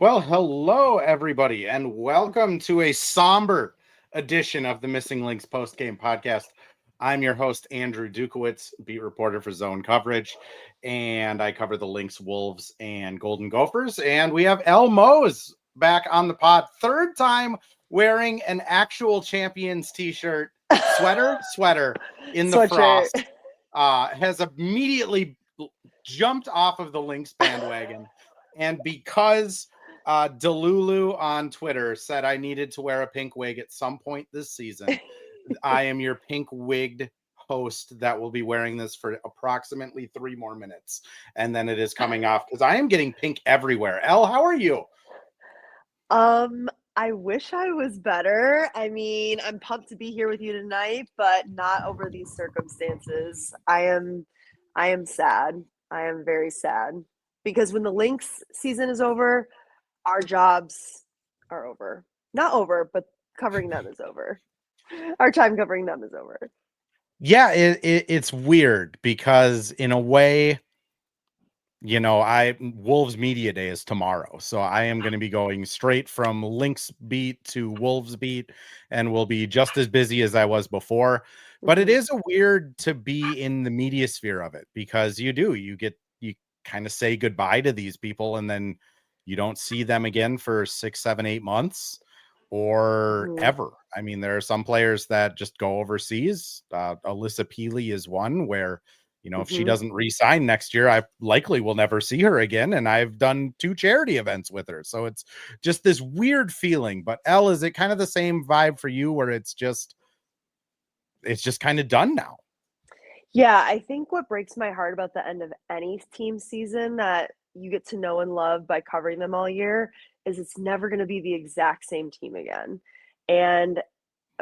Well, hello, everybody, and welcome to a somber edition of the Missing Lynx post-game podcast. I'm your host, Andrew Dukowitz, beat reporter for Zone Coverage, and I cover the Lynx, Wolves, and Golden Gophers. And we have Elle Mohs back on the pod, third time wearing an actual Champions t-shirt, sweater in the Sweatshirt. frost. Has immediately jumped off of the Lynx bandwagon, and because Delulu on Twitter said I needed to wear a pink wig at some point this season, I am your pink wigged host that will be wearing this for approximately 3 more minutes, and then it is coming off because I am getting pink everywhere. Elle, how are you? I wish I was better. I mean, I'm pumped to be here with you tonight, but not over these circumstances. I am sad. I am very sad because when the Lynx season is over, our jobs are over. Not over, but covering them is over. Our time covering them is over. Yeah, it's weird because in a way, Wolves Media Day is tomorrow. So I am going to be going straight from Lynx beat to Wolves beat and will be just as busy as I was before. But it is weird to be in the media sphere of it because you kind of say goodbye to these people and then you don't see them again for 6, 7, 8 months or ever. I mean, there are some players that just go overseas. Alyssa Peely is one where, if she doesn't re-sign next year, I likely will never see her again. And I've done 2 charity events with her. So it's just this weird feeling. But Elle, is it kind of the same vibe for you where it's just kind of done now? Yeah, I think what breaks my heart about the end of any team season that you get to know and love by covering them all year is it's never going to be the exact same team again. And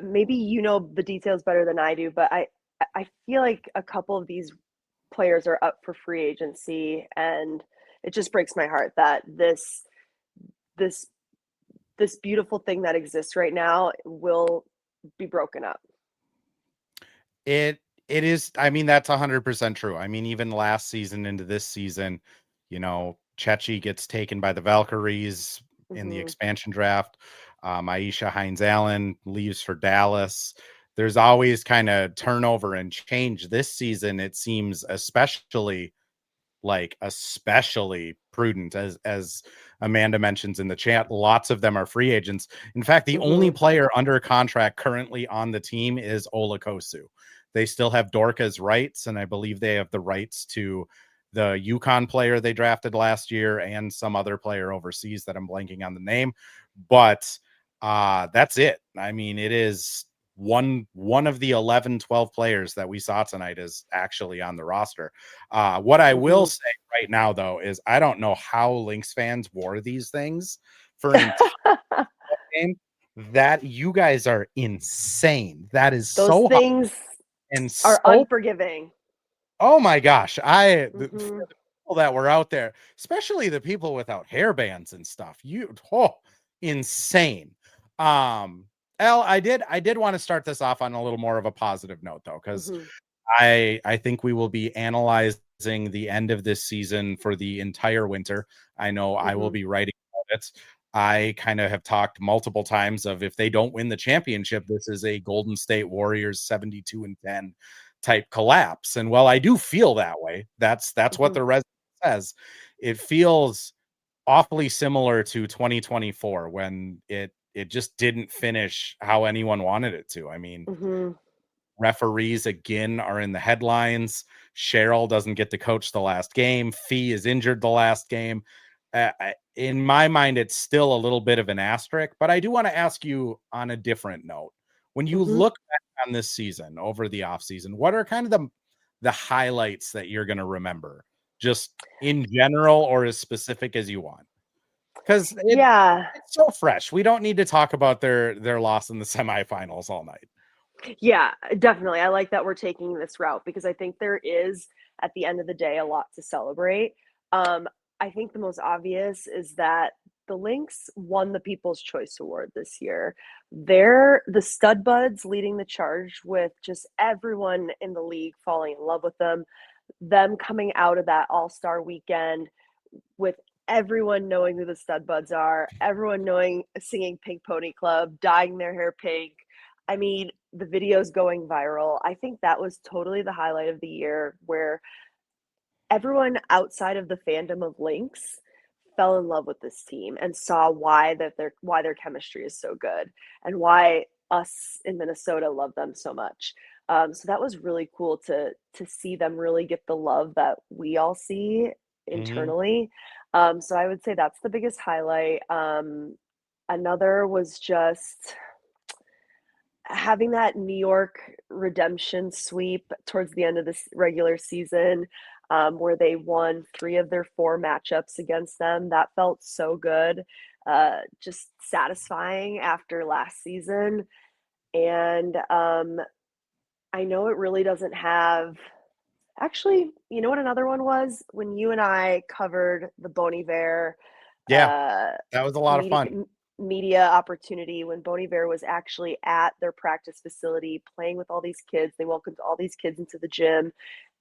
maybe you know the details better than I do, but I feel like a couple of these players are up for free agency, and it just breaks my heart that this beautiful thing that exists right now will be broken up. It is. I mean, that's 100% true. I mean, even last season into this season, Chechi gets taken by the Valkyries in the expansion draft. Aisha Hines-Allen leaves for Dallas. There's always kind of turnover and change. This season, it seems especially prudent, as Amanda mentions in the chat. Lots of them are free agents. In fact, the only player under contract currently on the team is Ola Kosu. They still have Dorca's rights, and I believe they have the rights to the UConn player they drafted last year and some other player overseas that I'm blanking on the name. But that's it. I mean, it is one of the 11, 12 players that we saw tonight is actually on the roster. What I will say right now, though, is I don't know how Lynx fans wore these things for an entire game. That you guys are insane. That is Those so things hot and are so unforgiving. Oh my gosh. For the people that were out there, especially the people without hairbands and stuff, insane. Elle, I did want to start this off on a little more of a positive note though, because I think we will be analyzing the end of this season for the entire winter. I know I will be writing about it. I kind of have talked multiple times of if they don't win the championship, this is a Golden State Warriors 72-10 type collapse. And well, I do feel that way. That's what the resume says. It feels awfully similar to 2024 when it just didn't finish how anyone wanted it to. I mean, referees again are in the headlines. Cheryl doesn't get to coach the last game. Fee is injured the last game. In my mind, it's still a little bit of an asterisk, but I do want to ask you on a different note. When you look back on this season over the offseason, what are kind of the highlights that you're going to remember, just in general or as specific as you want? Because it's so fresh. We don't need to talk about their loss in the semifinals all night. Yeah, definitely. I like that we're taking this route because I think there is, at the end of the day, a lot to celebrate. I think the most obvious is that the Lynx won the People's Choice Award this year. They're the stud buds leading the charge with just everyone in the league falling in love with them coming out of that all-star weekend with everyone knowing who the Stud Buds are, everyone singing Pink Pony Club, dyeing their hair pink. I mean, the videos going viral. I think that was totally the highlight of the year, where everyone outside of the fandom of Lynx fell in love with this team and saw why their chemistry is so good and why us in Minnesota love them so much. So that was really cool to see them really get the love that we all see internally. So I would say that's the biggest highlight. Another was just having that New York redemption sweep towards the end of this regular season, where they won 3 of their 4 matchups against them. That felt so good, just satisfying after last season. And I know it really doesn't have. Actually, you know what another one was? When you and I covered the Bon Iver Yeah, that was a lot of fun. Media opportunity, when Bon Iver was actually at their practice facility playing with all these kids. They welcomed all these kids into the gym,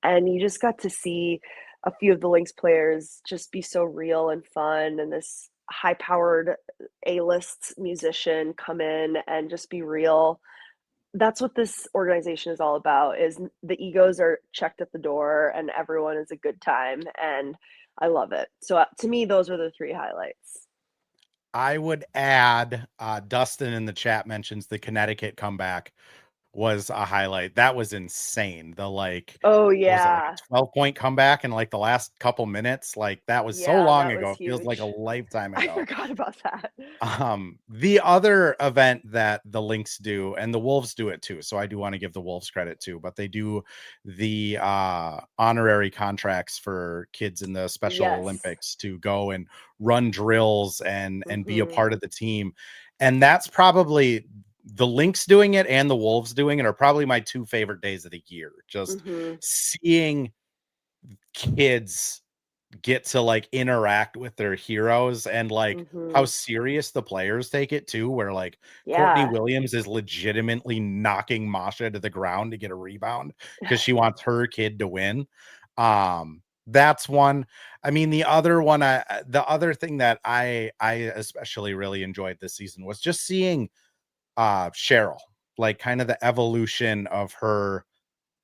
and you just got to see a few of the Lynx players just be so real and fun, and this high-powered A-list musician come in and just be real. That's what this organization is all about, is the egos are checked at the door and everyone is a good time, and I love it. So to me, those are the 3 highlights. I would add, Dustin in the chat mentions the Connecticut comeback was a highlight. That was insane. The oh was it, yeah, like a 12-point comeback in like the last couple minutes? Like that was so yeah, long that was ago. It feels like a huge. lifetime I ago. forgot about that. The other event that the Lynx do, and the Wolves do it too, so I do want to give the Wolves credit too, but they do the honorary contracts for kids in the Special Yes. Olympics to go and run drills and be a Mhm. part of the team. And that's probably, the Lynx doing it and the Wolves doing it are probably my 2 favorite days of the year. Just seeing kids get to like interact with their heroes, and like how serious the players take it too, where like Courtney Williams is legitimately knocking Masha to the ground to get a rebound because she wants her kid to win. That's one. I mean, the other one, the other thing that I especially really enjoyed this season was just seeing Cheryl, like kind of the evolution of her.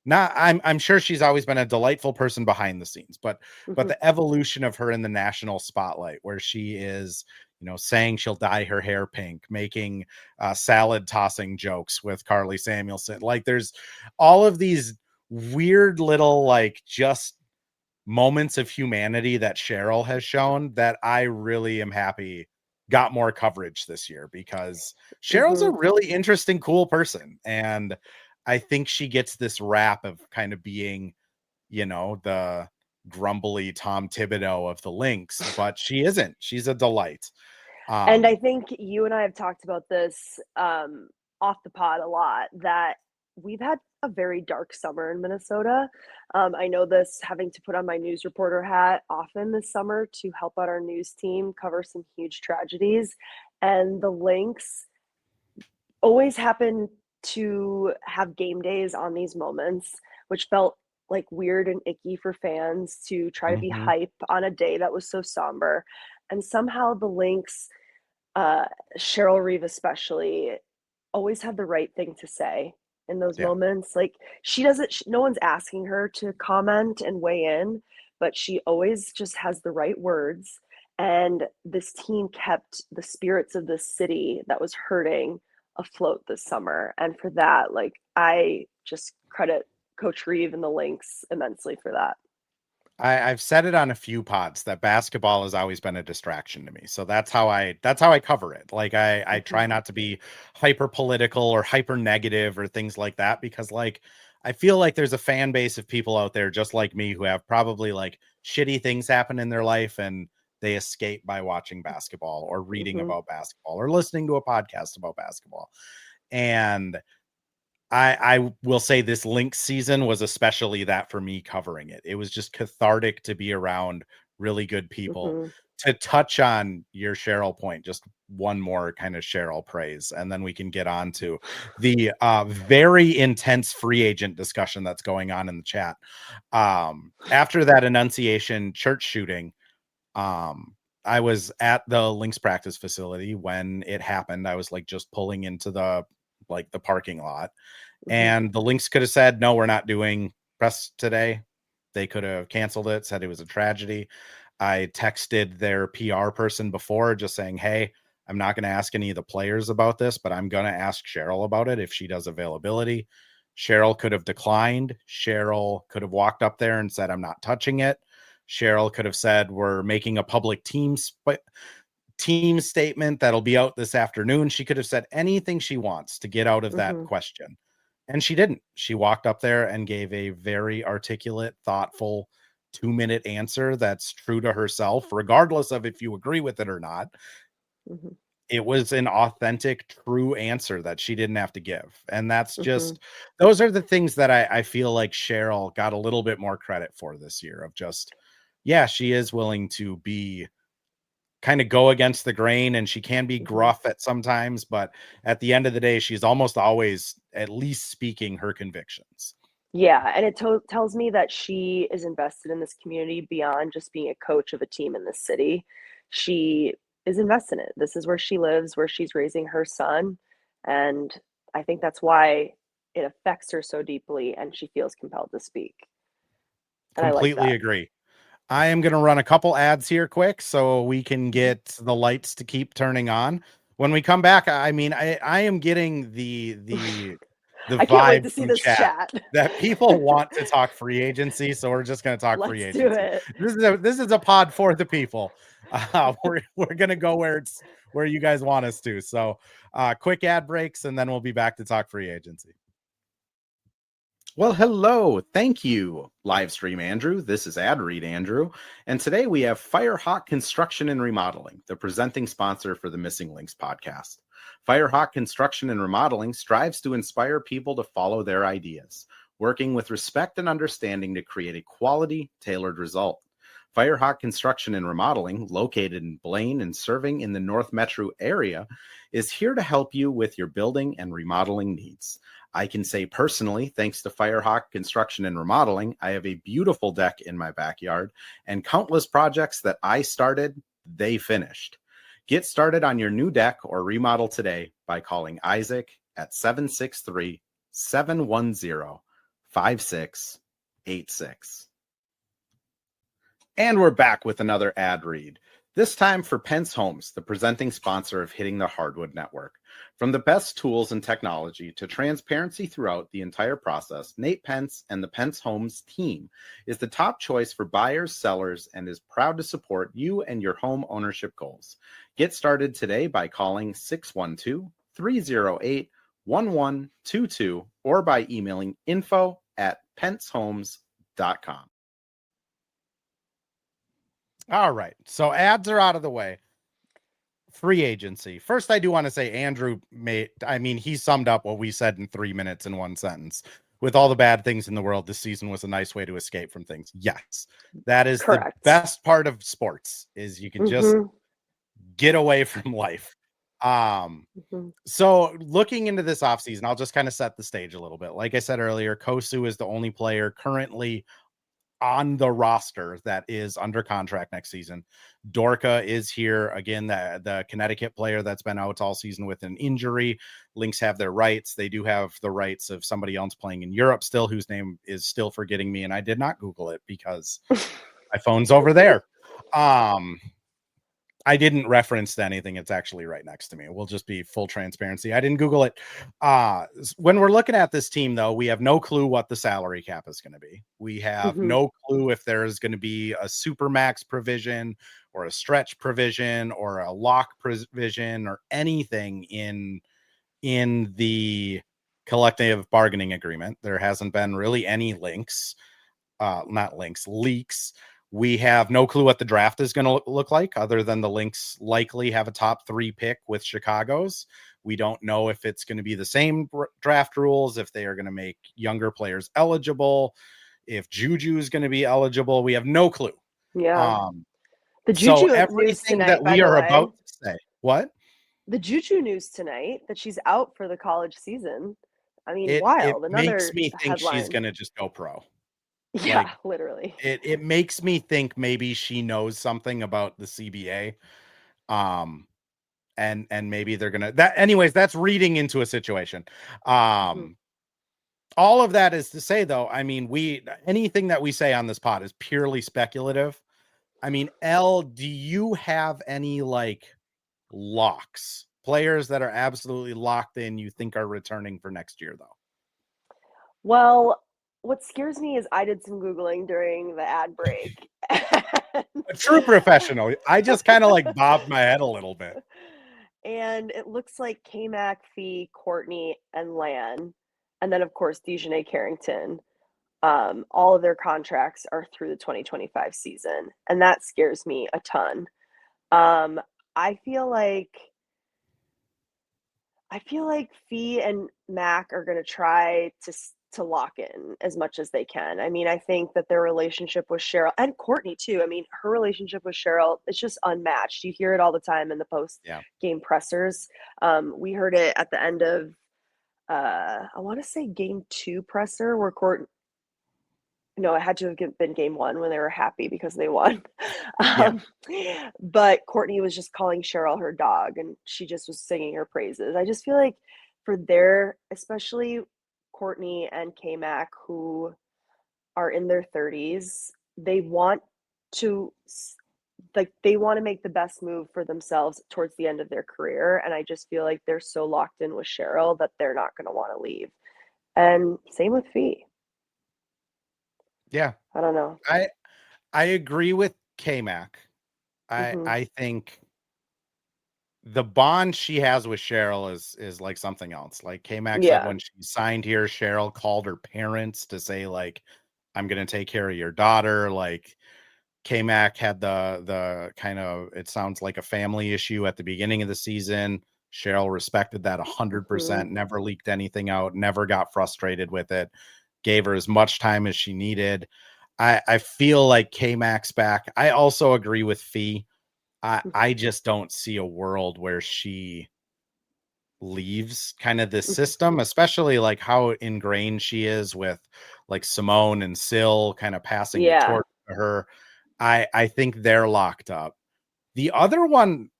Not, I'm sure she's always been a delightful person behind the scenes, but the evolution of her in the national spotlight, where she is, saying she'll dye her hair pink, making salad tossing jokes with Carly Samuelson. Like there's all of these weird little like just moments of humanity that Cheryl has shown that I really am happy got more coverage this year, because Cheryl's a really interesting, cool person. And I think she gets this rap of kind of being, the grumbly Tom Thibodeau of the Lynx, but she isn't. She's a delight. And I think you and I have talked about this off the pod a lot, that we've had a very dark summer in Minnesota. I know this, having to put on my news reporter hat often this summer to help out our news team cover some huge tragedies. And the Lynx always happen to have game days on these moments, which felt like weird and icky for fans to try to be hype on a day that was so somber. And somehow the Lynx, Cheryl Reeve especially, always had the right thing to say in those moments. Like no one's asking her to comment and weigh in, but she always just has the right words. And this team kept the spirits of this city that was hurting afloat this summer. And for that, like, I just credit Coach Reeve and the Lynx immensely for that. I've said it on a few pods that basketball has always been a distraction to me. So that's how I cover it. Like I try not to be hyper political or hyper negative or things like that, because like I feel like there's a fan base of people out there just like me who have probably like shitty things happen in their life, and they escape by watching basketball or reading about basketball or listening to a podcast about basketball. And I will say this Lynx season was especially that for me, covering it. It was just cathartic to be around really good people. To touch on your Cheryl point, just one more kind of Cheryl praise, and then we can get on to the very intense free agent discussion that's going on in the chat. After that Annunciation church shooting, I was at the Lynx practice facility when it happened. I was like just pulling into the parking lot, and the Lynx could have said, no, we're not doing press today. They could have canceled it, said it was a tragedy. I texted their PR person before just saying, hey, I'm not going to ask any of the players about this, but I'm going to ask Cheryl about it if she does availability. Cheryl could have declined. Cheryl could have walked up there and said, I'm not touching it. Cheryl could have said, we're making a public team statement that'll be out this afternoon. She could have said anything she wants to get out of that question. And she didn't. She walked up there and gave a very articulate, thoughtful 2-minute answer that's true to herself, regardless of if you agree with it or not. It was an authentic, true answer that she didn't have to give. And that's just, those are the things that I feel like Cheryl got a little bit more credit for this year of just, yeah, she is willing to be kind of go against the grain, and she can be gruff at sometimes, but at the end of the day, she's almost always at least speaking her convictions. Yeah, and it tells me that she is invested in this community beyond just being a coach of a team in this city. She is invested in it. This is where she lives, where she's raising her son, and I think that's why it affects her so deeply, and she feels compelled to speak. And completely I like that. Agree. I am going to run a couple ads here quick so we can get the lights to keep turning on. When we come back, I mean, I am getting the I can't wait to see this chat that people want to talk free agency. So we're just going to talk free agency. Let's do it. This is a pod for the people. We're going to go where you guys want us to. So quick ad breaks, and then we'll be back to talk free agency. Well, hello. Thank you, Livestream Andrew. This is Ad Read Andrew. And today we have Firehawk Construction and Remodeling, the presenting sponsor for the Missing Lynx podcast. Firehawk Construction and Remodeling strives to inspire people to follow their ideas, working with respect and understanding to create a quality, tailored result. Firehawk Construction and Remodeling, located in Blaine and serving in the North Metro area, is here to help you with your building and remodeling needs. I can say personally, thanks to Firehawk Construction and Remodeling, I have a beautiful deck in my backyard, and countless projects that I started, they finished. Get started on your new deck or remodel today by calling Isaac at 763-710-5686. And we're back with another ad read, this time for Pence Homes, the presenting sponsor of Hitting the Hardwood Network. From the best tools and technology to transparency throughout the entire process, Nate Pence and the Pence Homes team is the top choice for buyers, sellers, and is proud to support you and your home ownership goals. Get started today by calling 612-308-1122 or by emailing info@pencehomes.com. All right, so ads are out of the way. Free agency. First, I do want to say Andrew he summed up what we said in 3 minutes in one sentence. With all the bad things in the world, this season was a nice way to escape from things. Yes, that is correct. The best part of sports is you can just get away from life. So looking into this offseason, I'll just kind of set the stage a little bit. Like I said earlier, Kosu is the only player currently on the roster that is under contract next season. Dorka is here again, the Connecticut player that's been out all season with an injury. Lynx have their rights. They do have the rights of somebody else playing in Europe still, whose name is still forgetting me, and I did not Google it because my phone's over there. I didn't reference anything. It's actually right next to me. We'll just be full transparency. I didn't Google it. When we're looking at this team, though, we have no clue what the salary cap is going to be. We have no clue if there is going to be a supermax provision or a stretch provision or a lock provision or anything in the collective bargaining agreement. There hasn't been really any leaks. We have no clue what the draft is going to look like, other than the Lynx likely have a top 3 pick with Chicago's. We don't know if it's going to be the same draft rules, if they are going to make younger players eligible, if Juju is going to be eligible. We have no clue. Yeah. The Juju so everything that we are about to say. What? The Juju news tonight that she's out for the college season. I mean, wild. It makes me think she's going to just go pro. Yeah, Like, literally. it makes me think maybe she knows something about the CBA. And maybe they're gonna that anyways, that's reading into a situation. Mhm. All of that is to say, though, I mean, anything that we say on this pod is purely speculative. I mean, Elle, do you have any like locks, players that are absolutely locked in you think are returning for next year, though? Well, what scares me is I did some Googling during the ad break. A true professional. I just kind of like bobbed my head a little bit. And it looks like K-Mac, Fee, Courtney, and Lan, and then, of course, Dejanay Carrington, all of their contracts are through the 2025 season, and that scares me a ton. Um, I feel like Fee and Mac are gonna try to lock in as much as they can. I mean, I think that their relationship with Cheryl and Courtney too. I mean, her relationship with Cheryl is just unmatched. You hear it all the time in the post Yeah. game pressers. We heard it at the end of I want to say game 2 presser where no, it had to have been game 1 when they were happy because they won. Yeah. Um, but Courtney was just calling Cheryl her dog, and she just was singing her praises. I just feel like for especially Courtney and K-Mac, who are in their 30s, they want to they want to make the best move for themselves towards the end of their career, and I just feel like they're so locked in with Cheryl that they're not going to want to leave. And same with Fee. Yeah. I don't know. I agree with K-Mac. Mhm. I think the bond she has with Cheryl is like something else. Like K-Mac said, Yeah. when she signed here, Cheryl called her parents to say, like, I'm gonna take care of your daughter. Like, K-Mac had the kind of, it sounds like, a family issue at the beginning of the season. Cheryl respected that 100%, Mhm. never leaked anything out, never got frustrated with it, gave her as much time as she needed. I feel like K-Mac's back. I also agree with Fee. I just don't see a world where she leaves kind of this Mhm. system, especially like how ingrained she is with like Simone and Syl kind of passing the Yeah. torch to her. I think they're locked up. The other one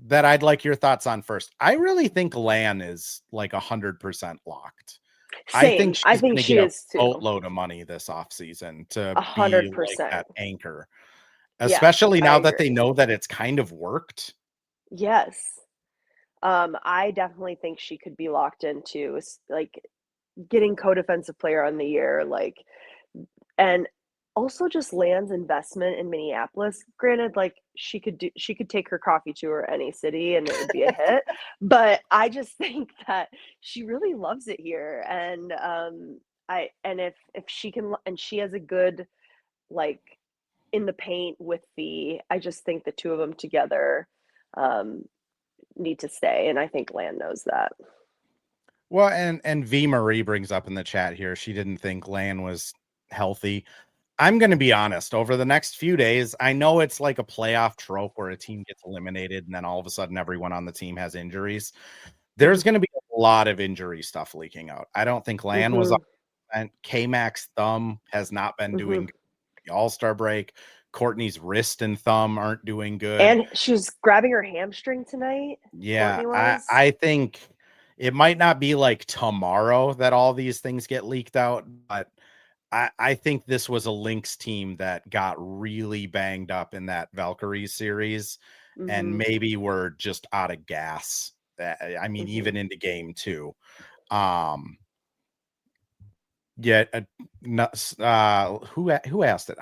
that I'd like your thoughts on first, I really think Lan is like 100% locked. I think Same. I she's think going to she get a is too. boatload of money this offseason to be like 100%. that anchor, Yes, especially I now that they agree. know that it's kind of worked. Yes. I definitely think she could be locked into like getting co-defensive player on the year, like, and also just Land's investment in Minneapolis. Granted, like she could take her coffee tour any city and it would be a hit. But I just think that she really loves it here. And if she can and she has a good like in the paint with I just think the two of them together um need to stay. And I think Land knows that. Well, and V Marie brings up in the chat here, she didn't think Lan was healthy. I'm going to be honest, over the next few days, I know it's like a playoff trope where a team gets eliminated and then all of a sudden everyone on the team has injuries. There's Mhm. going to be a lot of injury stuff leaking out. I don't think Lan was Mhm. on. K-Mac's thumb has not been doing Mhm. good. The All-Star break. Courtney's wrist and thumb aren't doing good. And she was grabbing her hamstring tonight, Yeah, Courtney I was. I think it might not be like tomorrow that all these things get leaked out, but I think this was a Lynx team that got really banged up in that Valkyries series, and Mhm. maybe we're just out of gas. I mean, Mhm. even into game 2. Um, yeah, who asked it?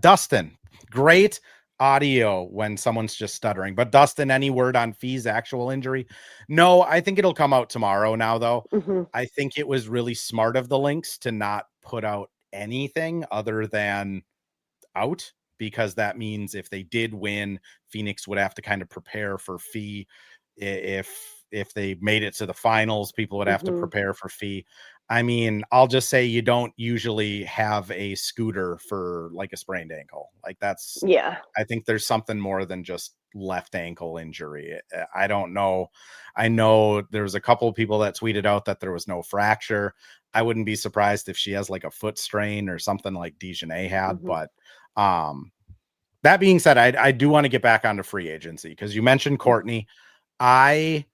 Dustin. Great audio when someone's just stuttering. But Dustin, any word on Fee's actual injury? No, I think it'll come out tomorrow now, though. Mhm. I think it was really smart of the Lynx to not put out anything other than out, because that means if they did win, Phoenix would have to kind of prepare for Fee if if they made it to the finals, people would have to Mm-hmm. prepare for fee. I mean, I'll just say you don't usually have a scooter for like a sprained ankle. Like that's, Yeah. I think there's something more than just left ankle injury. I don't know. I know there was a couple of people that tweeted out that there was no fracture. I wouldn't be surprised if she has like a foot strain or something like Dejanay had. Mm-hmm. But that being said, I do want to get back onto free agency because you mentioned Courtney. I'm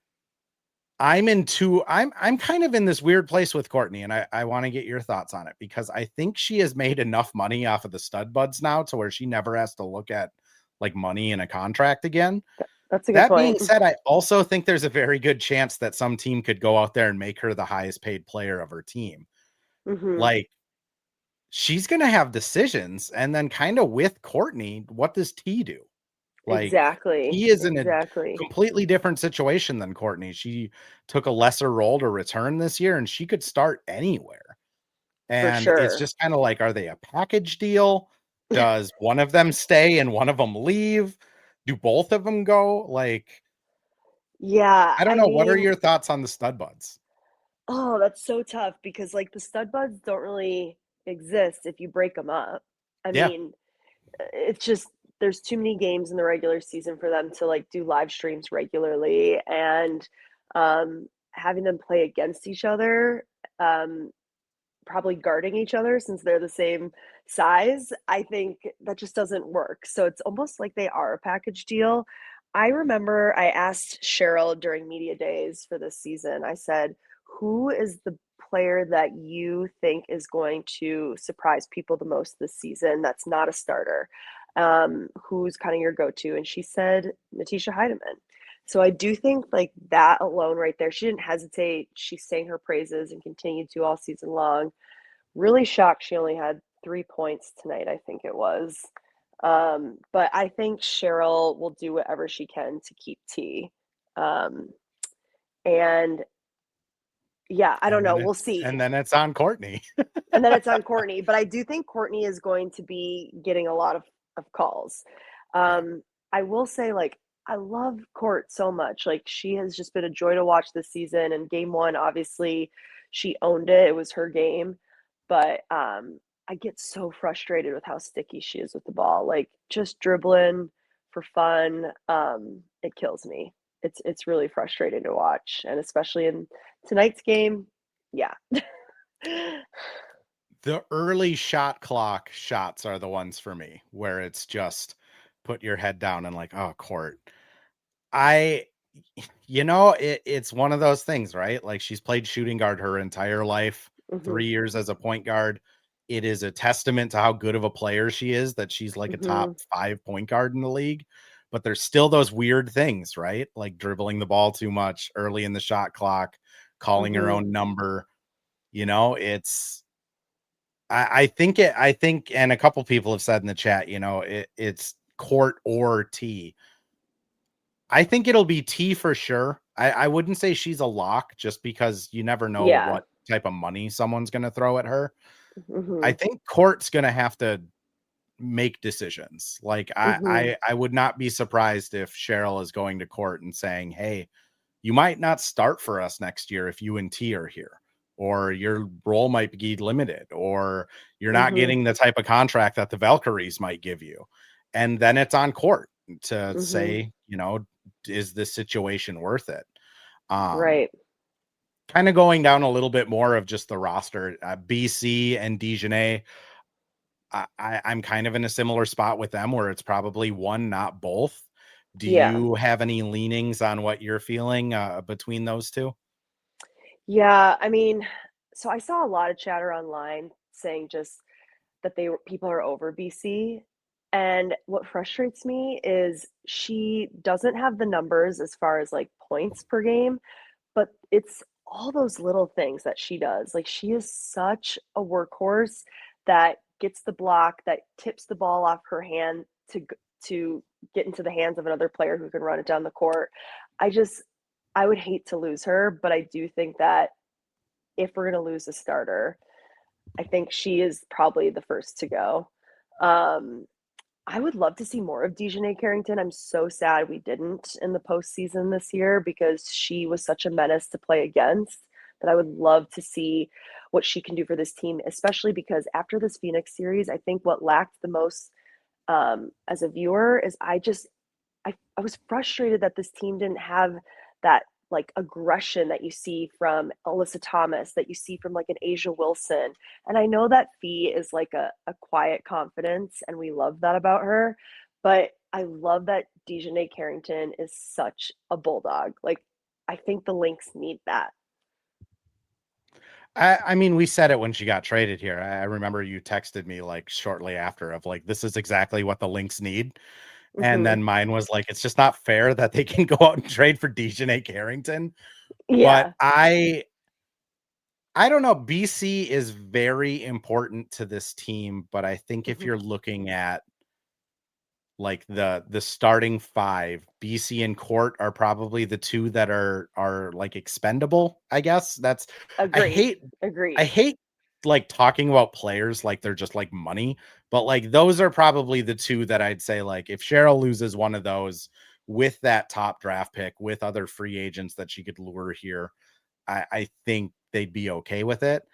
kind of in this weird place with Courtney, and I want to get your thoughts on it because I think she has made enough money off of the stud buds now to where she never has to look at like money in a contract again. That's a good That point. being said, I also think there's a very good chance that some team could go out there and make her the highest paid player of her team. Mm-hmm. Like she's going to have decisions, and then kind of with Courtney, what does T do? Like Exactly. he is in a Exactly. completely different situation than Courtney. She took a lesser role to return this year, and she could start anywhere. For And it's sure. just kind of like, are they a package deal? Does one of them stay and one of them leave? Do both of them go? Like, Yeah. I don't I know. What are mean, your thoughts on the stud buds? oh, that's so tough because like the stud buds don't really exist if you break them up. I Yeah. mean, it's just there's too many games in the regular season for them to like do live streams regularly and having them play against each other, um, probably guarding each other since they're the same size. I think that just doesn't work. So it's almost like they are a package deal. I remember I asked Cheryl during media days for this season, I said, who is the player that you think is going to surprise people the most this season that's not a starter? Who's kind of your go-to? And she said, Natisha Heidemann. So I do think like that alone right there, she didn't hesitate. She sang her praises and continued to all season long. Really shocked she only had 3 points tonight, I think it was. But I think Cheryl will do whatever she can to keep T. Um, and yeah, I don't know. We'll see. And then it's on Courtney. And then it's on Courtney. But I do think Courtney is going to be getting a lot of calls. Yeah. I will say, like, I love Court so much. Like, she has just been a joy to watch this season. And game one, obviously, she owned it. It was her game. But I get so frustrated with how sticky she is with the ball. Like, just dribbling for fun. It kills me. It's really frustrating to watch. And especially in tonight's game, yeah. The early shot clock shots are the ones for me where it's just put your head down and like, oh, Court. I, it's one of those things, right? Like she's played shooting guard her entire life, Mhm, 3 years as a point guard. It is a testament to how good of a player she is that she's like a top mhm, 5 point guard in the league. But there's still those weird things, right? Like dribbling the ball too much early in the shot clock, calling her mhm. own number. It's I think, and a couple people have said in the chat, it's Court or T. I think it'll be T for sure. I wouldn't say she's a lock just because you never know Yeah. what type of money someone's going to throw at her. I Mhm, think Court's going to have to make decisions. Like mhm, I would not be surprised if Cheryl is going to Court and saying, "Hey, you might not start for us next year if you and T are here, or your role might be limited, or you're not mhm, getting the type of contract that the Valkyries might give you." And then it's on Court to mhm. say, is this situation worth it? Um, Right. Kind of going down a little bit more of just the roster, BC and Dejanay. I'm kind of in a similar spot with them where it's probably one, not both. Do Yeah. you have any leanings on what you're feeling between those two? Yeah, I mean, so I saw a lot of chatter online saying just that people are over BC, and what frustrates me is she doesn't have the numbers as far as, like, points per game, but it's all those little things that she does. Like, she is such a workhorse that gets the block, that tips the ball off her hand to get into the hands of another player who can run it down the court. I just I would hate to lose her, but I do think that if we're gonna lose a starter, I think she is probably the first to go. Um, I would love to see more of Dejanay Carrington. I'm so sad we didn't in the postseason this year because she was such a menace to play against that I would love to see what she can do for this team, especially because after this Phoenix series, I think what lacked the most as a viewer is I was frustrated that this team didn't have that like aggression that you see from Alyssa Thomas, that you see from like an Asia Wilson. And I know that Fee is like a quiet confidence, and we love that about her. But I love that Dejanay Carrington is such a bulldog. Like, I think the Lynx need that. I mean, we said it when she got traded here. I remember you texted me like shortly after of like, this is exactly what the Lynx need. And Hmm. then mine was like, it's just not fair that they can go out and trade for Dejanay Carrington. But Yeah. I don't know. BC is very important to this team, but I think if Hmm. you're looking at like the starting five, BC and Court are probably the two that are like expendable, I guess. That's I Agreed. hate I Agreed. hate like talking about players like they're just like money, but like those are probably the two that I'd say like if Cheryl loses one of those with that top draft pick with other free agents that she could lure here, I think they'd be okay with it.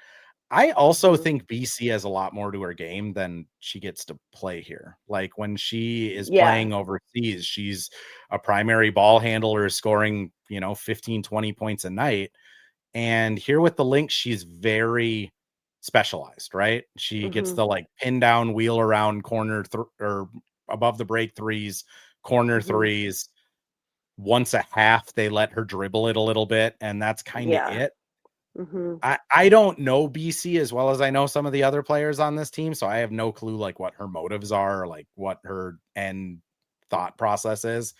I also Hmm. think BC has a lot more to her game than she gets to play here. Like when she is Yeah. playing overseas, she's a primary ball handler scoring, 15, 20 points a night. And here with the Lynx, she's very specialized, right? She gets Hmm. the like pin down, wheel around corner or above the break threes, corner Hmm. threes. Once a half, they let her dribble it a little bit, and that's kind of Yeah. it. Hmm. I don't know BC as well as I know some of the other players on this team, so I have no clue like what her motives are, or, like what her end thought process is.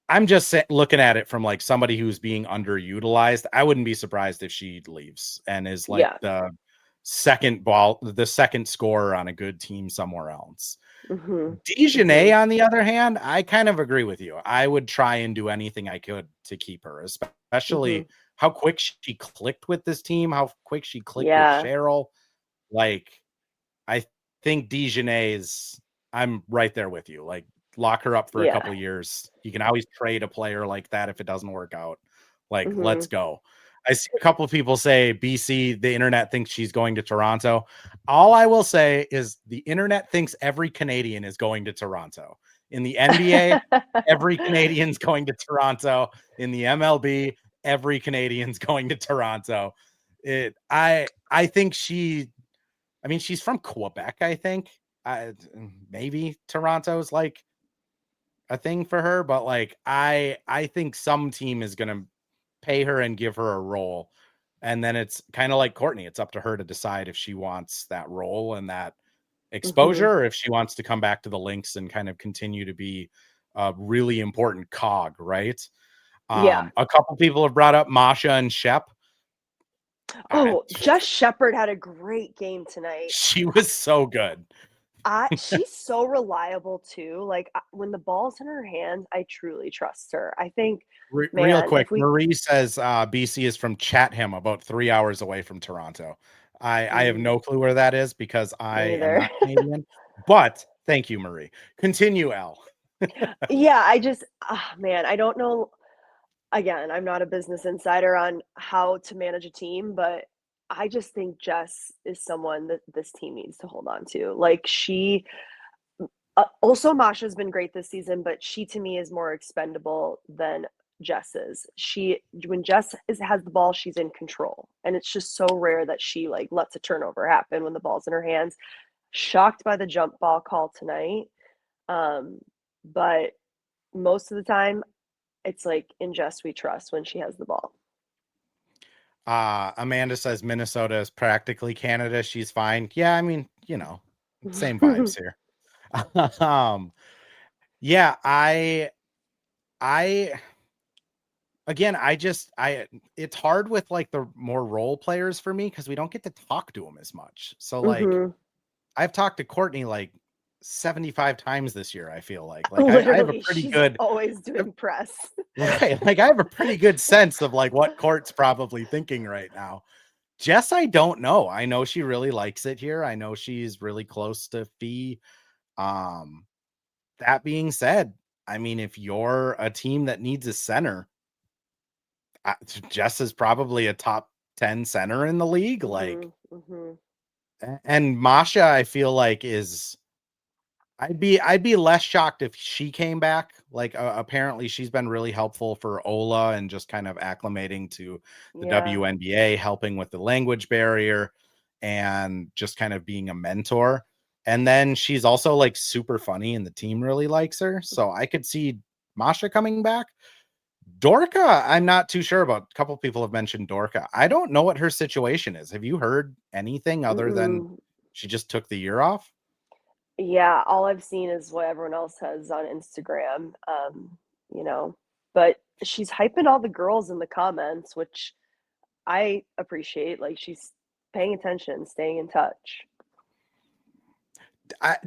I'm just looking at it from like somebody who's being underutilized. I wouldn't be surprised if she leaves and is like Yeah. the second scorer on a good team somewhere else. Hmm. Hmm. Dejanay, on the other hand, I kind of agree with you. I would try and do anything I could to keep her, Hmm. especially how quick she clicked with this team, how quick she clicked with Yeah. Cheryl. Like, I think I'm right there with you. Like, lock her up for a Yeah. couple of years. You can always trade a player like that if it doesn't work out. Like, let's Hmm. go. I see a couple of people say BC, the internet thinks she's going to Toronto. All I will say is the internet thinks every Canadian is going to Toronto. In the NBA, every Canadian's going to Toronto. In the MLB, every Canadian's going to Toronto. I think she's from Quebec, I think. Maybe Toronto's like a thing for her, but like I think some team is gonna pay her and give her a role. And then it's kind of like Courtney. It's up to her to decide if she wants that role and that Hmm. exposure, or if she wants to come back to the Lynx and kind of continue to be a really important cog, right? Yeah. A couple people have brought up Masha and Shep. I, Oh, Jess Shepard had a great game tonight. she was so good. She's so reliable too. Like when the ball's in her hands, I truly trust her. I think, Real man, quick, if we, Marie says BC is from Chatham, about 3 hours away from Toronto. I have mm, no clue where that is because I me am neither. not Canadian. But thank you, Marie. Continue, Al. Yeah, man, I don't know. Again, I'm not a business insider on how to manage a team, but I just think Jess is someone that this team needs to hold on to. Like also Masha's been great this season, but she to me is more expendable than Jess is. When Jess has the ball, she's in control, and it's just so rare that she like lets a turnover happen when the ball's in her hands. Shocked by the jump ball call tonight, um, but most of the time, it's like in Jess we trust when she has the ball. Amanda says Minnesota is practically Canada. She's fine. Yeah, I mean, same vibes here. um, yeah, I again, it's hard with like the more role players for me because we don't get to talk to them as much. So like Hmm. I've talked to Courtney like 75 times this year, I feel like I have a Literally, pretty she's good always doing press. right. Like I have a pretty good sense of like what Court's probably thinking right now. Jess, I don't know. I know she really likes it here. I know she's really close to Fee. That being said, I mean, if you're a team that needs a center, Jess is probably a top 10 center in the league. Like, and Masha, I feel like I'd be less shocked if she came back. Like, apparently she's been really helpful for Ola and just kind of acclimating to the WNBA, helping with the language barrier and just kind of being a mentor. And then she's also like super funny and the team really likes her. So I could see Masha coming back. Dorka, I'm not too sure about. A couple people have mentioned Dorka. I don't know what her situation is. Have you heard anything other than she just took the year off? Yeah, all I've seen is what everyone else has on Instagram. You know, but she's hyping all the girls in the comments, which I appreciate. Like, she's paying attention, staying in touch.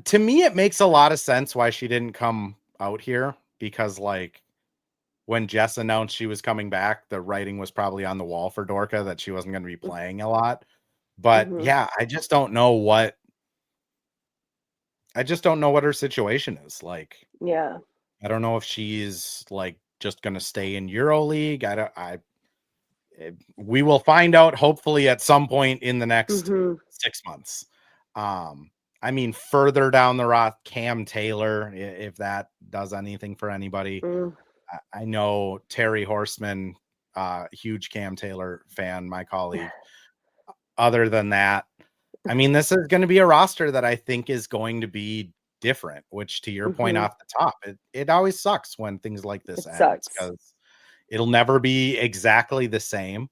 To me, it makes a lot of sense why she didn't come out here, because like when Jess announced she was coming back, the writing was probably on the wall for Dorka that she wasn't going to be playing a lot. But yeah, I just don't know what her situation is. Like, Yeah. I don't know if she's like just going to stay in EuroLeague. We will find out hopefully at some point in the next 6 months. I mean, further down the road, Cam Taylor, if that does anything for anybody. I know Terry Horseman, huge Cam Taylor fan, my colleague. Other than that, I mean, this is going to be a roster that I think is going to be different, which to your point off the top, it always sucks when things like this end, because it'll never be exactly the same.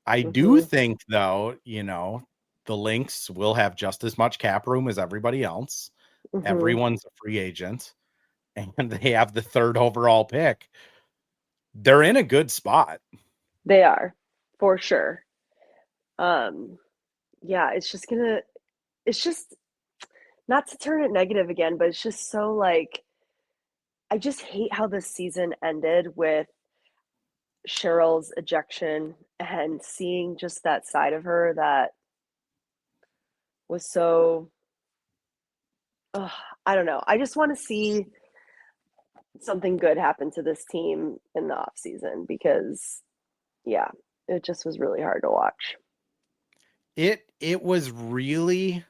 I do think, though, the Lynx will have just as much cap room as everybody else. Everyone's a free agent, and they have the 3rd overall pick. They're in a good spot. They are, for sure. Yeah, it's just not to turn it negative again, but it's just so like, I just hate how this season ended with Cheryl's ejection and seeing just that side of her that was so, I don't know. I just want to see something good happen to this team in the off season, because yeah, it just was really hard to watch. It was really,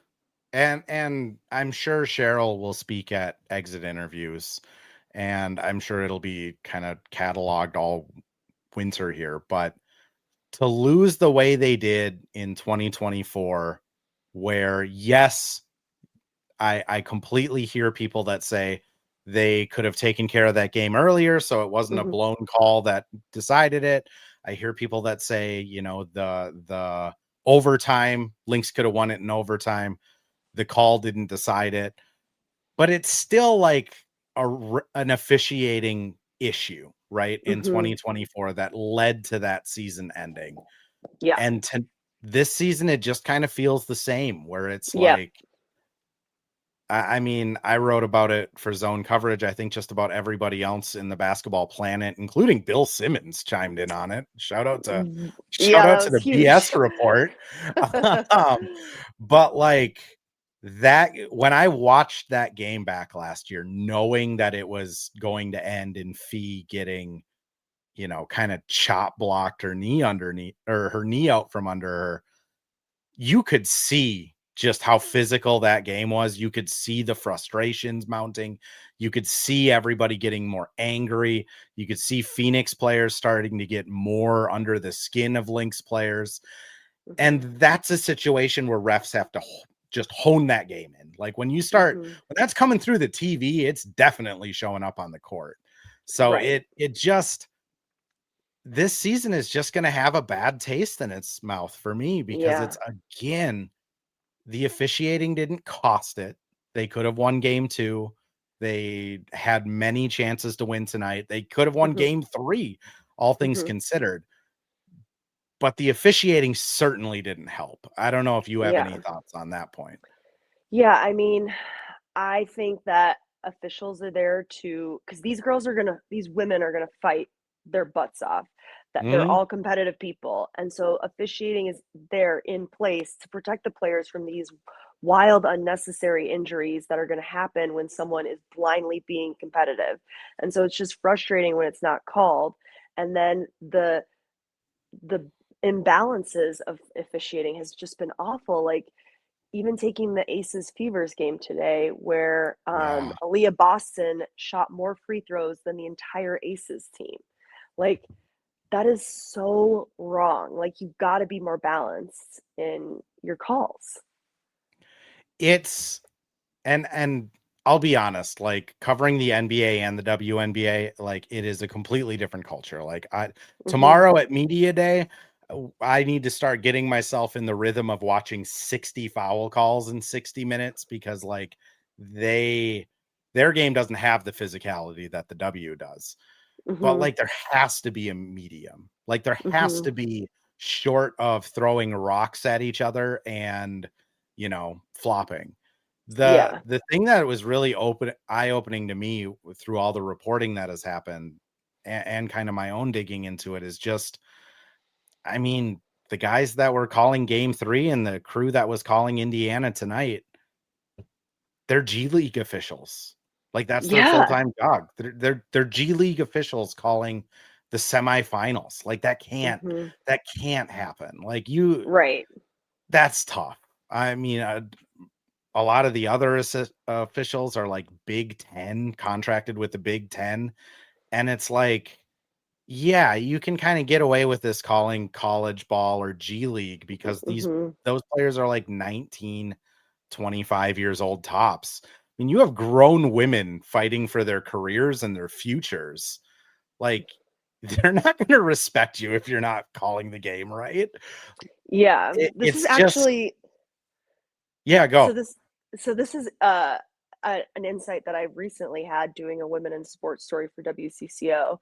and I'm sure Cheryl will speak at exit interviews, and I'm sure it'll be kind of cataloged all winter here, but to lose the way they did in 2024, where yes, I completely hear people that say they could have taken care of that game earlier, so it wasn't a blown call that decided it. I hear people that say, the overtime, Lynx could have won it in overtime. The call didn't decide it, but it's still like an officiating issue, right? In 2024 that led to that season ending. Yeah. And this season, it just kind of feels the same, where it's like, I mean, I wrote about it for Zone Coverage. I think just about everybody else in the basketball planet, including Bill Simmons, chimed in on it. Shout out to the huge. BS report. But like that, when I watched that game back last year, knowing that it was going to end in Fee getting, kind of chop blocked her knee underneath, or her knee out from under her, you could see just how physical that game was. You could see the frustrations mounting. You could see everybody getting more angry. You could see Phoenix players starting to get more under the skin of Lynx players. And that's a situation where refs have to just hone that game in. Like when you start, when that's coming through the TV, it's definitely showing up on the court. So it just, this season is just going to have a bad taste in its mouth for me, because it's, again, the officiating didn't cost it. They could have won game 2. They had many chances to win tonight. They could have won game 3, all things considered. But the officiating certainly didn't help. I don't know if you have any thoughts on that point. Yeah, I mean, I think that officials are there because these women are gonna fight their butts off. That they're all competitive people, and so officiating is there in place to protect the players from these wild, unnecessary injuries that are going to happen when someone is blindly being competitive. And so it's just frustrating when it's not called. And then the imbalances of officiating has just been awful. Like, even taking the Aces Fevers game today, where Yeah. Aaliyah Boston shot more free throws than the entire Aces team. Like, that is so wrong. Like, you've got to be more balanced in your calls. It's and I'll be honest, like covering the NBA and the WNBA, like it is a completely different culture. Like tomorrow at media day, I need to start getting myself in the rhythm of watching 60 foul calls in 60 minutes because like their game doesn't have the physicality that the W does. But like there has to be a medium. Like there has to be, short of throwing rocks at each other and flopping. The thing that was really eye-opening to me through all the reporting that has happened and kind of my own digging into it is just, I mean, the guys that were calling game 3 and the crew that was calling Indiana tonight, they're G League officials. Like that's their full-time job. They're G League officials calling the semifinals. Like that can't happen. Like Right. that's tough. I mean, a lot of the other officials are like Big Ten, contracted with the Big Ten. And it's like, yeah, you can kind of get away with this calling college ball or G League because those players are like 19, 25 years old tops. I mean, you have grown women fighting for their careers and their futures. Like, they're not going to respect you if you're not calling the game right. Yeah. This is actually. Yeah, go. So this is an insight that I recently had doing a women in sports story for WCCO.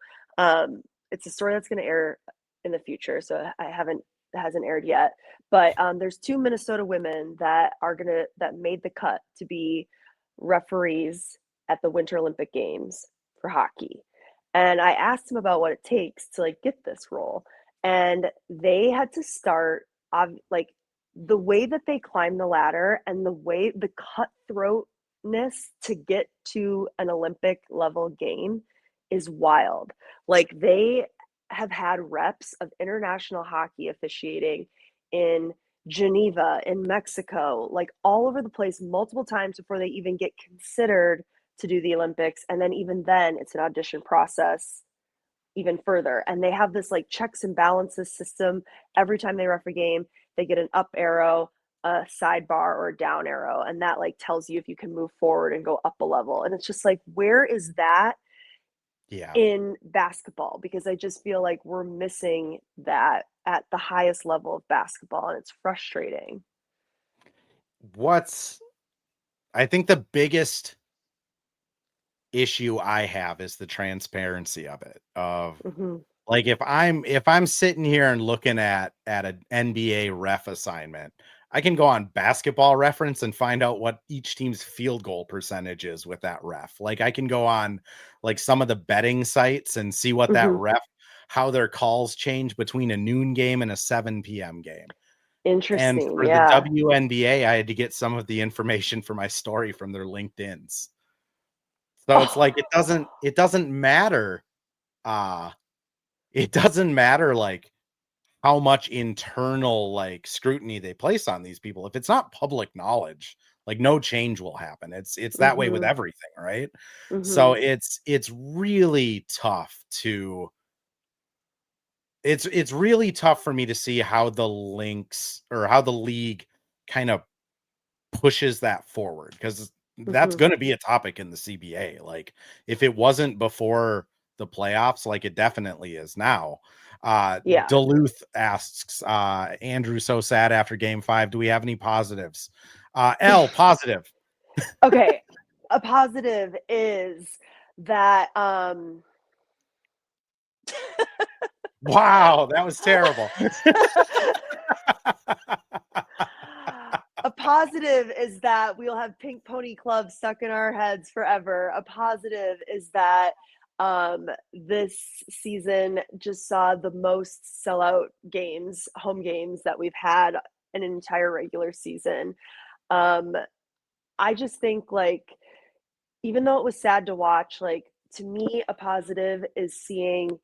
It's a story that's going to air in the future, so it hasn't aired yet. But there's 2 Minnesota women that made the cut to be referees at the Winter Olympic Games for hockey. And I asked them about what it takes to like get this role, and they had to start like the way that they climb the ladder and the cutthroatness to get to an Olympic level game is wild. Like, they have had reps of international hockey officiating in Geneva, in Mexico, like all over the place multiple times before they even get considered to do the Olympics. And then even then it's an audition process even further. And they have this like checks and balances system. Every time they ref a game, they get an up arrow, a sidebar, or a down arrow. And that like tells you if you can move forward and go up a level. And it's just like, where is that in basketball? Because I just feel like we're missing that at the highest level of basketball. And it's frustrating. I think the biggest issue I have is the transparency of it. Like if I'm sitting here and looking at an NBA ref assignment, I can go on Basketball Reference and find out what each team's field goal percentage is with that ref. Like I can go on like some of the betting sites and see what that ref, how their calls change between a noon game and a 7 p.m. game. Interesting. And for the WNBA, I had to get some of the information for my story from their LinkedIns. So it's like it doesn't matter. It doesn't matter like how much internal like scrutiny they place on these people. If it's not public knowledge, like no change will happen. It's that way with everything, right? So it's really tough to it's really tough for me to see how the Lynx or how the league kind of pushes that forward because that's going to be a topic in the CBA. Like if it wasn't before the playoffs, like it definitely is now. Duluth asks, Andrew, so sad after game 5. Do we have any positives? L, positive. Okay. A positive is that wow, that was terrible. A positive is that we'll have Pink Pony Club stuck in our heads forever. A positive is that this season just saw the most sellout games, home games that we've had in an entire regular season. I just think, like, even though it was sad to watch, like, to me, a positive is seeing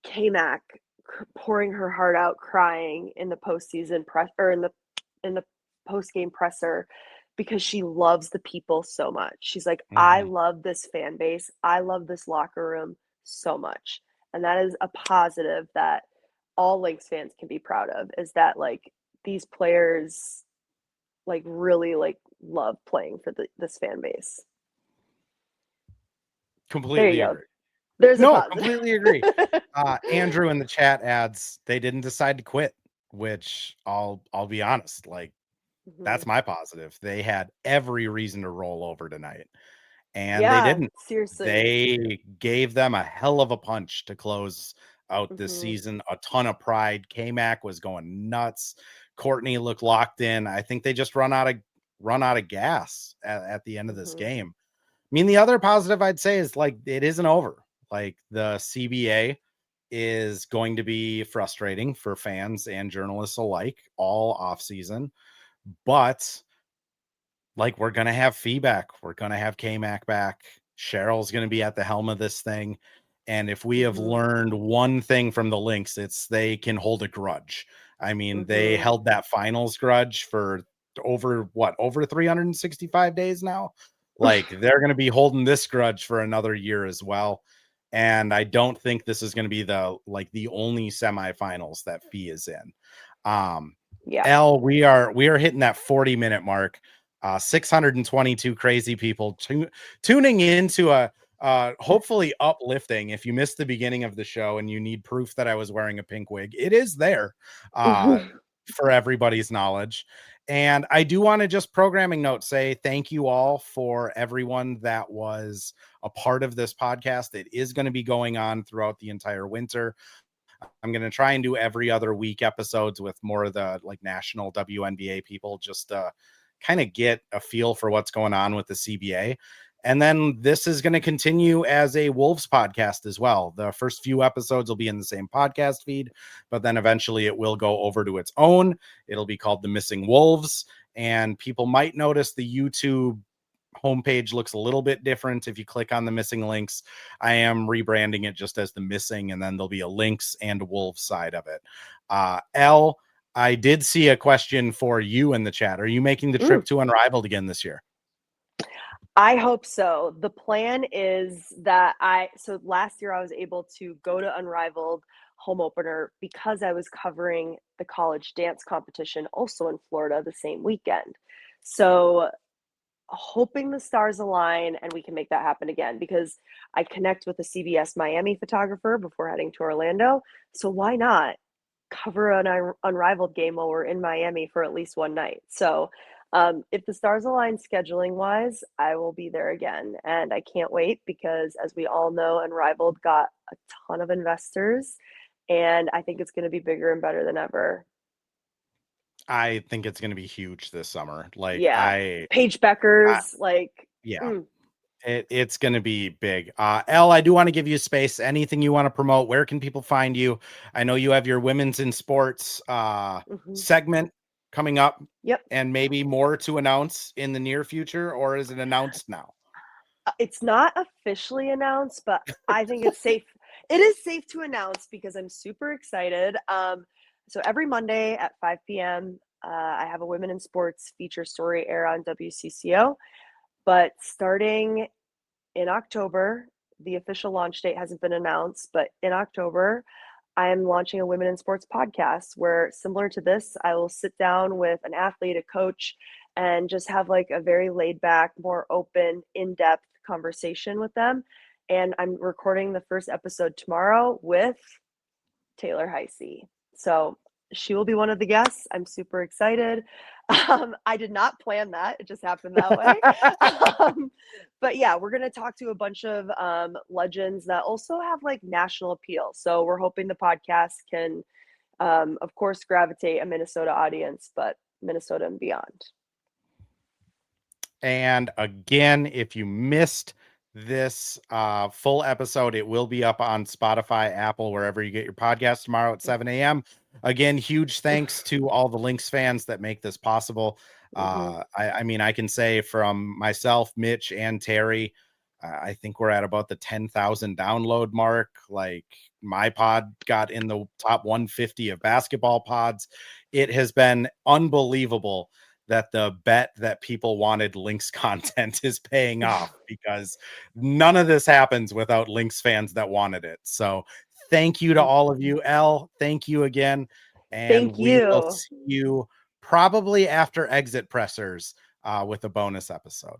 K-Mac pouring her heart out, crying in the postseason press or in the post game presser because she loves the people so much. She's like, I Mhm. love this fan base. I love this locker room so much, and that is a positive that all Lynx fans can be proud of. Is that, like, these players, like, really, like, love playing for this fan base. There Completely you go. agree. There's a No, positive. completely agree. Andrew in the chat adds they didn't decide to quit, which I'll be honest, like Mhm. that's my positive. They had every reason to roll over tonight, and they Yeah, didn't. seriously. They gave them a hell of a punch to close out this Mhm. season. A ton of pride. K-Mac was going nuts. Courtney looked locked in. I think they just run out of gas at the end of this Mhm. game. I mean, the other positive I'd say is like it isn't over. Like the CBA is going to be frustrating for fans and journalists alike all off season, but like we're gonna have feedback. We're gonna have K-Mac back. Cheryl's gonna be at the helm of this thing. And if we have Mhm. learned one thing from the Lynx, it's they can hold a grudge. I mean, they Mhm. held that finals grudge for over 365 days now. Like they're gonna be holding this grudge for another year as well. And I don't think this is gonna be the only semifinals that Fee is in. Um Yeah. L, we are hitting that 40-minute mark. 622 crazy people tuning into a hopefully uplifting. If you missed the beginning of the show and you need proof that I was wearing a pink wig, it is there uh, for everybody's knowledge. And I do want to just programming note say thank you all for everyone that was a part of this podcast. It is going to be going on throughout the entire winter. I'm going to try and do every other week episodes with more of the like national WNBA people, just kind of get a feel for what's going on with the CBA. And then this is going to continue as a Wolves podcast as well. The first few episodes will be in the same podcast feed, but then eventually it will go over to its own. It'll be called the Missing Wolves. And people might notice the YouTube homepage looks a little bit different. If you click on the Missing Links, I am rebranding it just as the Missing, and then there'll be a Links and Wolves side of it. L, I did see a question for you in the chat. Are you making the trip to Unrivaled again this year? I hope so. The plan is that so last year I was able to go to Unrivaled home opener because I was covering the college dance competition also in Florida the same weekend. So hoping the stars align and we can make that happen again, because I connect with a CBS Miami photographer before heading to Orlando. So why not cover an Unrivaled game while we're in Miami for at least one night? So if the stars align scheduling wise, I will be there again. And I can't wait because, as we all know, Unrivaled got a ton of investors. And I think it's going to be bigger and better than ever. I think it's going to be huge this summer. Like Yeah. Paige Becker's, like, yeah, it's going to be big. Elle, I do want to give you space. Anything you want to promote? Where can people find you? I know you have your women's in sports segment coming up, Yep. and maybe more to announce in the near future, or is it announced now? It's not officially announced, but I think it's safe. It is safe to announce because I'm super excited. So every Monday at 5 p.m., I have a Women in Sports feature story air on WCCO. But starting in October, the official launch date hasn't been announced, but in October, I am launching a Women in Sports podcast where, similar to this, I will sit down with an athlete, a coach, and just have like a very laid back, more open, in depth conversation with them. And I'm recording the first episode tomorrow with Taylor Heisey. So she will be one of the guests. I'm super excited. I did not plan that. It just happened that way. But yeah, we're going to talk to a bunch of legends that also have like national appeal. So we're hoping the podcast can, of course, gravitate a Minnesota audience, but Minnesota and beyond. And again, if you missed this full episode, it will be up on Spotify, Apple, wherever you get your podcast tomorrow at 7 a.m. Again, huge thanks to all the Lynx fans that make this possible. I mean, I can say from myself, Mitch, and Terry, I think we're at about the 10,000 download mark. Like, my pod got in the top 150 of basketball pods. It has been unbelievable that the bet that people wanted Lynx content is paying off, because none of this happens without Lynx fans that wanted it. So thank you to all of you. Elle, thank you again. And Thank we will you. see you probably after exit pressers with a bonus episode.